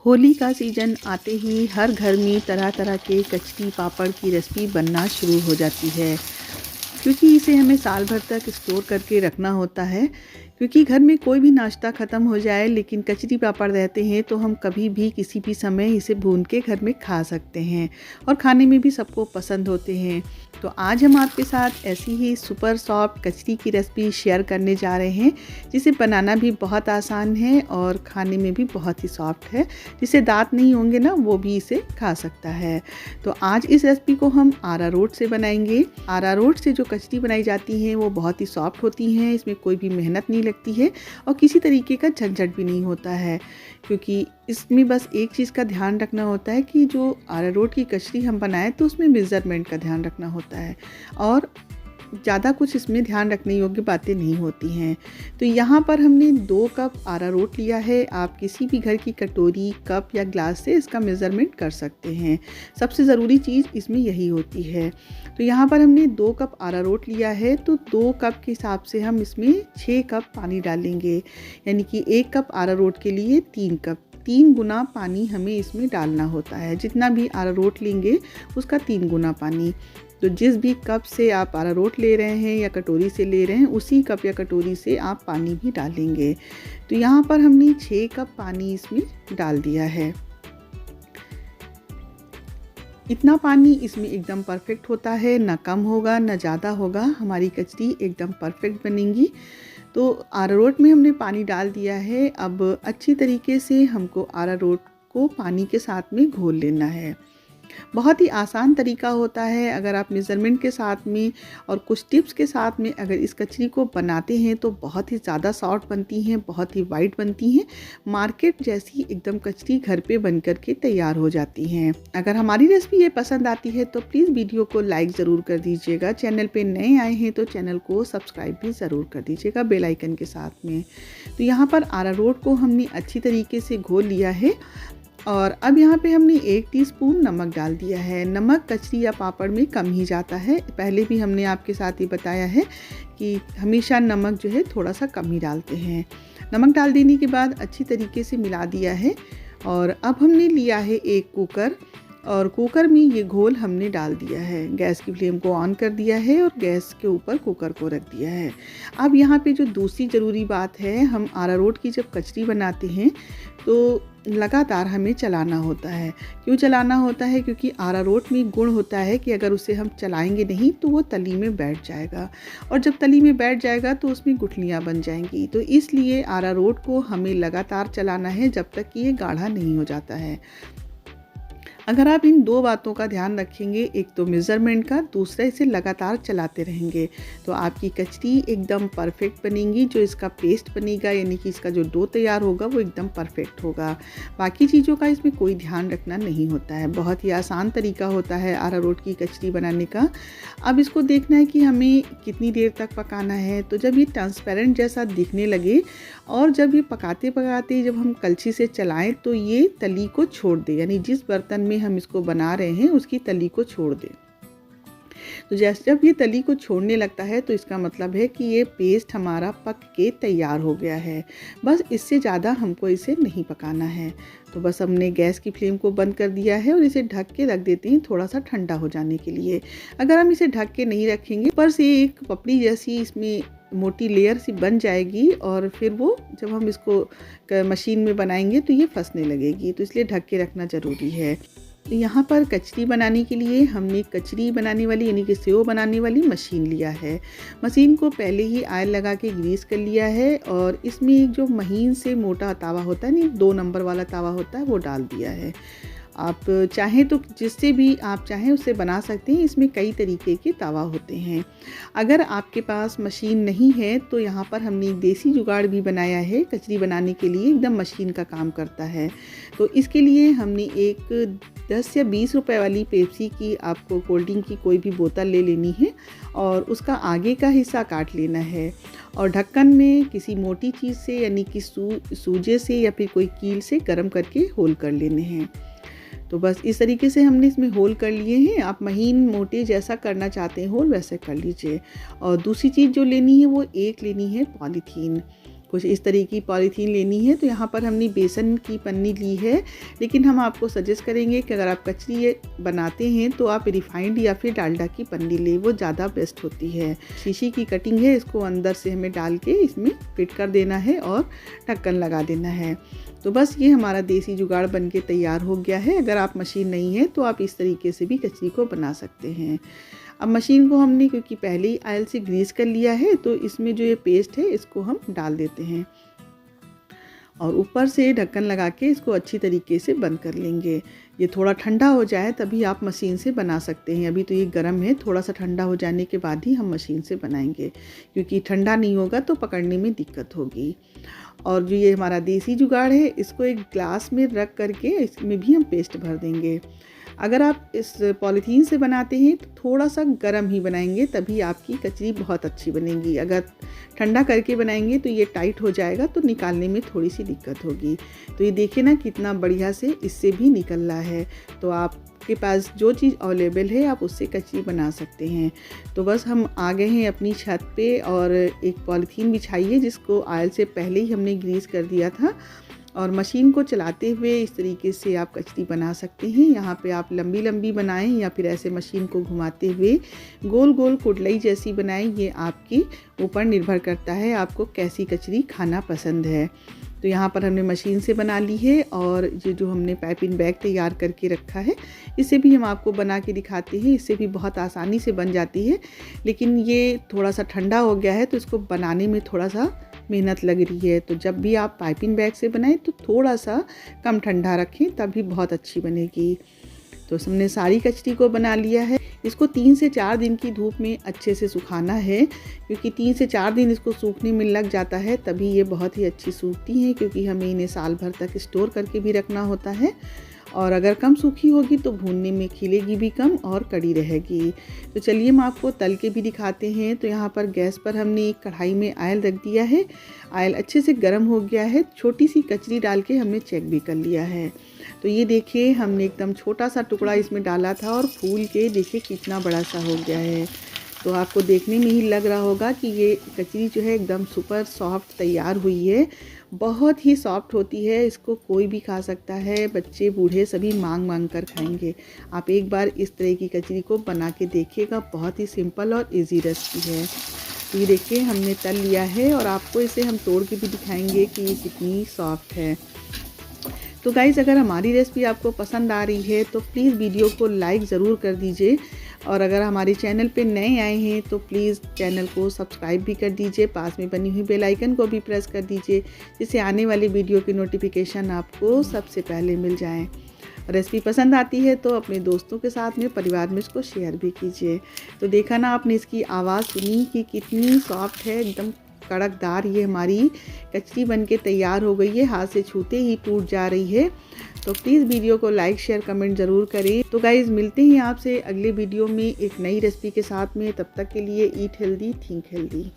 होली का सीज़न आते ही हर घर में तरह तरह के कचरी पापड़ की रेसिपी बनना शुरू हो जाती है, क्योंकि इसे हमें साल भर तक स्टोर करके रखना होता है। क्योंकि घर में कोई भी नाश्ता ख़त्म हो जाए लेकिन कचरी पापड़ रहते हैं तो हम कभी भी किसी भी समय इसे भून के घर में खा सकते हैं और खाने में भी सबको पसंद होते हैं। तो आज हम आपके साथ ऐसी ही सुपर सॉफ्ट कचरी की रेसिपी शेयर करने जा रहे हैं, जिसे बनाना भी बहुत आसान है और खाने में भी बहुत ही सॉफ्ट है। जिसे दांत नहीं होंगे ना, वो भी इसे खा सकता है। तो आज इस रेसिपी को हम अरारोट से बनाएंगे। अरारोट से जो कचरी बनाई जाती हैं वो बहुत ही सॉफ्ट होती हैं, इसमें कोई भी मेहनत नहीं लगती है और किसी तरीके का झंझट भी नहीं होता है, क्योंकि इसमें बस एक चीज़ का ध्यान रखना होता है कि जो अरारोट की कचरी हम बनाएं तो उसमें मेज़रमेंट का ध्यान रखना होता है और ज़्यादा कुछ इसमें ध्यान रखने योग्य बातें नहीं होती हैं। तो यहाँ पर हमने 2 कप अरारोट लिया है। आप किसी भी घर की कटोरी, कप या ग्लास से इसका मेज़रमेंट कर सकते हैं। सबसे ज़रूरी चीज़ इसमें यही होती है। तो यहाँ पर हमने 2 कप अरारोट लिया है, तो 2 कप के हिसाब से हम इसमें 6 कप पानी डालेंगे। यानी कि 1 कप अरारोट के लिए 3 कप, 3 गुना पानी हमें इसमें डालना होता है। जितना भी अरारोट लेंगे उसका 3 गुना पानी। तो जिस भी कप से आप अरारोट ले रहे हैं या कटोरी से ले रहे हैं, उसी कप या कटोरी से आप पानी भी डालेंगे। तो यहाँ पर हमने 6 कप पानी इसमें डाल दिया है। इतना पानी इसमें एकदम परफेक्ट होता है, ना कम होगा ना ज़्यादा होगा। हमारी कचरी एकदम परफेक्ट बनेगी। तो अरारोट में हमने पानी डाल दिया है। अब अच्छी तरीके से हमको अरारोट को पानी के साथ में घोल लेना है। बहुत ही आसान तरीका होता है। अगर आप मेज़रमेंट के साथ में और कुछ टिप्स के साथ में अगर इस कचरी को बनाते हैं तो बहुत ही ज़्यादा सॉफ्ट बनती हैं, बहुत ही वाइट बनती हैं। मार्केट जैसी एकदम कचरी घर पे बन कर के तैयार हो जाती हैं। अगर हमारी रेसिपी ये पसंद आती है तो प्लीज़ वीडियो को लाइक ज़रूर कर दीजिएगा। चैनल पे नए आए हैं तो चैनल को सब्सक्राइब भी ज़रूर कर दीजिएगा बेल आइकन के साथ में। तो यहाँ पर अरारोट को हमने अच्छी तरीके से घोल लिया है और अब यहाँ पे हमने 1 टीस्पून नमक डाल दिया है। नमक कचरी या पापड़ में कम ही जाता है। पहले भी हमने आपके साथ ही बताया है कि हमेशा नमक जो है थोड़ा सा कम ही डालते हैं। नमक डाल देने के बाद अच्छी तरीके से मिला दिया है और अब हमने लिया है 1 कुकर और कुकर में ये घोल हमने डाल दिया है। गैस की फ्लेम को ऑन कर दिया है और गैस के ऊपर कुकर को रख दिया है। अब यहाँ पे जो दूसरी ज़रूरी बात है, हम अरारोट की जब कचरी बनाते हैं तो लगातार हमें चलाना होता है। क्यों चलाना होता है? क्योंकि अरारोट में गुण होता है कि अगर उसे हम चलाएंगे नहीं तो वो तली में बैठ जाएगा और जब तली में बैठ जाएगा तो उसमें गुठलियाँ बन जाएंगी। तो इसलिए अरारोट को हमें लगातार चलाना है जब तक कि ये गाढ़ा नहीं हो जाता है। अगर आप इन 2 बातों का ध्यान रखेंगे, एक तो मेज़रमेंट का, दूसरा इसे लगातार चलाते रहेंगे, तो आपकी कचरी एकदम परफेक्ट बनेगी। जो इसका पेस्ट बनेगा यानी कि इसका जो डो तैयार होगा वो एकदम परफेक्ट होगा। बाकी चीज़ों का इसमें कोई ध्यान रखना नहीं होता है। बहुत ही आसान तरीका होता है अरारोट की कचरी बनाने का। अब इसको देखना है कि हमें कितनी देर तक पकाना है। तो जब ये ट्रांसपेरेंट जैसा दिखने लगे और जब ये पकाते पकाते जब हम कलछी से चलाएं तो ये तली को छोड़ दे, यानी जिस बर्तन में हम इसको बना रहे हैं उसकी तली को छोड़ दे। तो जैसे जब ये तली को छोड़ने लगता है तो इसका मतलब है कि ये पेस्ट हमारा पक के तैयार हो गया है। बस इससे ज़्यादा हमको इसे नहीं पकाना है। तो बस हमने गैस की फ्लेम को बंद कर दिया है और इसे ढक के रख देते हैं थोड़ा सा ठंडा हो जाने के लिए। अगर हम इसे ढक के नहीं रखेंगे, ऊपर से एक पपड़ी जैसी इसमें मोटी लेयर सी बन जाएगी और फिर वो जब हम इसको मशीन में बनाएंगे तो ये फंसने लगेगी। तो इसलिए ढक के रखना ज़रूरी है। तो यहाँ पर कचरी बनाने के लिए हमने कचरी बनाने वाली यानी कि सेव बनाने वाली मशीन लिया है। मशीन को पहले ही ऑयल लगा के ग्रीस कर लिया है और इसमें एक जो महीन से मोटा तवा होता है, नहीं 2 नंबर वाला तवा होता है, वो डाल दिया है। आप चाहें तो जिससे भी आप चाहें उससे बना सकते हैं। इसमें कई तरीके के तवा होते हैं। अगर आपके पास मशीन नहीं है तो यहाँ पर हमने एक देसी जुगाड़ भी बनाया है कचरी बनाने के लिए, एकदम मशीन का काम करता है। तो इसके लिए हमने एक 10 या 20 रुपए वाली पेप्सी की, आपको कोल्ड ड्रिंक की कोई भी बोतल ले लेनी है और उसका आगे का हिस्सा काट लेना है और ढक्कन में किसी मोटी चीज़ से यानी कि सूजे से या फिर कोई कील से गर्म करके होल कर लेने हैं। तो बस इस तरीके से हमने इसमें होल कर लिए हैं। आप महीन मोटे जैसा करना चाहते हैं होल वैसे कर लीजिए। और दूसरी चीज़ जो लेनी है वो एक लेनी है पॉलीथीन। कुछ इस तरह की पॉलीथीन लेनी है। तो यहाँ पर हमने बेसन की पन्नी ली है, लेकिन हम आपको सजेस्ट करेंगे कि अगर आप कचरी बनाते हैं तो आप रिफाइंड या फिर डालडा की पन्नी लें, वो ज़्यादा बेस्ट होती है। शीशी की कटिंग है, इसको अंदर से हमें डाल के इसमें फिट कर देना है और ढक्कन लगा देना है। तो बस ये हमारा देसी जुगाड़ बनके तैयार हो गया है। अगर आप मशीन नहीं है तो आप इस तरीके से भी कचरी को बना सकते हैं। अब मशीन को हमने क्योंकि पहले ही ऑयल से ग्रीस कर लिया है, तो इसमें जो ये पेस्ट है इसको हम डाल देते हैं और ऊपर से ढक्कन लगा के इसको अच्छी तरीके से बंद कर लेंगे। ये थोड़ा ठंडा हो जाए तभी आप मशीन से बना सकते हैं। अभी तो ये गर्म है, थोड़ा सा ठंडा हो जाने के बाद ही हम मशीन से बनाएंगे, क्योंकि ठंडा नहीं होगा तो पकड़ने में दिक्कत होगी। और जो ये हमारा देसी जुगाड़ है, इसको एक ग्लास में रख करके इसमें भी हम पेस्ट भर देंगे। अगर आप इस पॉलीथीन से बनाते हैं तो थोड़ा सा गर्म ही बनाएंगे, तभी आपकी कचरी बहुत अच्छी बनेगी। अगर ठंडा करके बनाएंगे तो ये टाइट हो जाएगा, तो निकालने में थोड़ी सी दिक्कत होगी। तो ये देखिए ना कितना बढ़िया से इससे भी निकल रहा है। तो आपके पास जो चीज़ अवेलेबल है आप उससे कचरी बना सकते हैं। तो बस हम आ गए हैं अपनी छत पे और एक पॉलीथीन बिछाई है जिसको ऑयल से पहले ही हमने ग्रीस कर दिया था, और मशीन को चलाते हुए इस तरीके से आप कचरी बना सकते हैं। यहाँ पे आप लंबी लंबी बनाएं या फिर ऐसे मशीन को घुमाते हुए गोल गोल कुटलई जैसी बनाएं, ये आपके ऊपर निर्भर करता है आपको कैसी कचरी खाना पसंद है। तो यहाँ पर हमने मशीन से बना ली है, और ये जो हमने पाइपिंग बैग तैयार करके रखा है इसे भी हम आपको बना के दिखाते हैं। इससे भी बहुत आसानी से बन जाती है, लेकिन ये थोड़ा सा ठंडा हो गया है तो इसको बनाने में थोड़ा सा मेहनत लग रही है। तो जब भी आप पाइपिंग बैग से बनाएं तो थोड़ा सा कम ठंडा रखें, तभी बहुत अच्छी बनेगी। तो हमने सारी कचरी को बना लिया है। इसको 3 से 4 दिन की धूप में अच्छे से सुखाना है, क्योंकि 3 से 4 दिन इसको सूखने में लग जाता है, तभी ये बहुत ही अच्छी सूखती हैं, क्योंकि हमें इन्हें साल भर तक स्टोर करके भी रखना होता है। और अगर कम सूखी होगी तो भूनने में खिलेगी भी कम और कड़ी रहेगी। तो चलिए हम आपको तल के भी दिखाते हैं। तो यहाँ पर गैस पर हमने एक कढ़ाई में ऑयल रख दिया है। ऑयल अच्छे से गर्म हो गया है। छोटी सी कचरी डाल के हमने चेक भी कर लिया है। तो ये देखिए हमने एकदम छोटा सा टुकड़ा इसमें डाला था और फूल के देखिए कितना बड़ा सा हो गया है। तो आपको देखने में ही लग रहा होगा कि ये कचरी जो है एकदम सुपर सॉफ्ट तैयार हुई है। बहुत ही सॉफ्ट होती है, इसको कोई भी खा सकता है, बच्चे बूढ़े सभी मांग मांग कर खाएंगे। आप एक बार इस तरह की कचरी को बना के देखिएगा, बहुत ही सिंपल और इजी रेसिपी है। तो ये देखिए हमने तल लिया है, और आपको इसे हम तोड़ के भी दिखाएंगे कि ये कितनी सॉफ्ट है। तो गाइज़, अगर हमारी रेसिपी आपको पसंद आ रही है तो प्लीज़ वीडियो को लाइक ज़रूर कर दीजिए, और अगर हमारे चैनल पे नए आए हैं तो प्लीज़ चैनल को सब्सक्राइब भी कर दीजिए। पास में बनी हुई बेल आइकन को भी प्रेस कर दीजिए, जिससे आने वाली वीडियो की नोटिफिकेशन आपको सबसे पहले मिल जाए। रेसिपी पसंद आती है तो अपने दोस्तों के साथ में, परिवार में इसको शेयर भी कीजिए। तो देखा ना आपने, इसकी आवाज़ सुनी कि कितनी सॉफ्ट है, एकदम कड़कदार ये हमारी कचरी बनके तैयार हो गई है। हाथ से छूते ही टूट जा रही है। तो प्लीज़ वीडियो को लाइक शेयर कमेंट ज़रूर करें। तो गाइज़, मिलते हैं आपसे अगले वीडियो में एक नई रेसिपी के साथ में। तब तक के लिए ईट हेल्दी थिंक हेल्दी।